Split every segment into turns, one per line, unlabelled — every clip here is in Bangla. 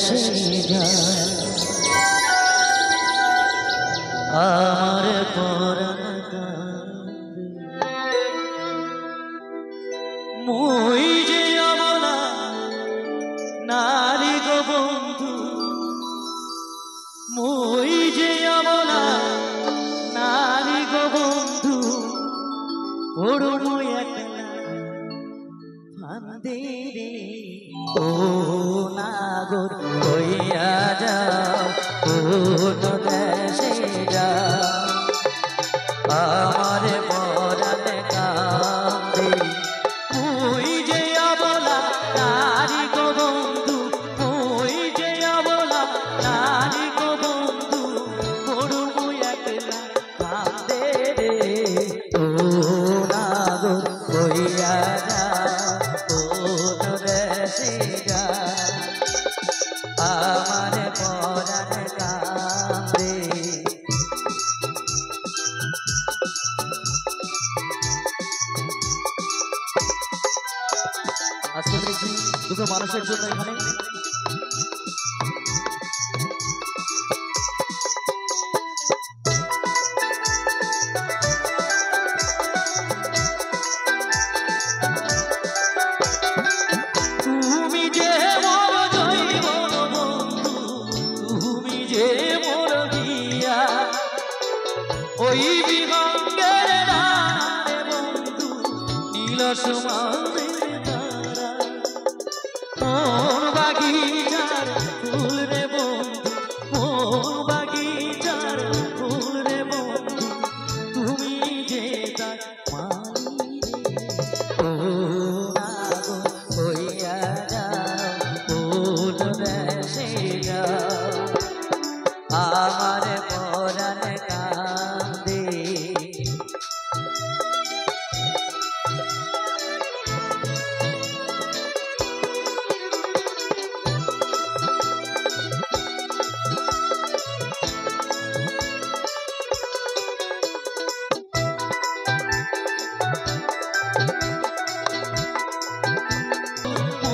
দেশে যায় আমার পরাণ কান্দে মুই যে অবলা নারী গো বন্ধু মুই যে অবলা নারী গো বন্ধু পড়ু মুই একলা ফান্দে রে ও নাগর হইয়া যাও কোন দেশে যাও আমার পরাণ কান্দে মুই যে অবলা নারী গো বন্ধু মুই যে অবলা নারী গো বন্ধু পড়ু মুই একলা ফান্দে রে ও নাগর হইয়া যাও কোন দেশে যাও আমার পরাণ কান্দে আজকে দুটো মানুষের জন্য এখানে তুমি যে মোর জৈবন বন্ধু তুমি যে মোর দিয়া ওই বিহঙ্গের নারে বন্ধু নীল সমাজের তারা মোর বাগিচার ফুল রে বন্ধু মোর বাগিচার ফুল রে বন্ধু তুমি যে তার মালি রে ও নাগর হইয়া যাও কোন দেশে যাও আমার পরাণ কান্দে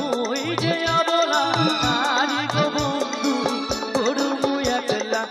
মুই যে অবলা নারী গো বন্ধু পড়ু মুই একলা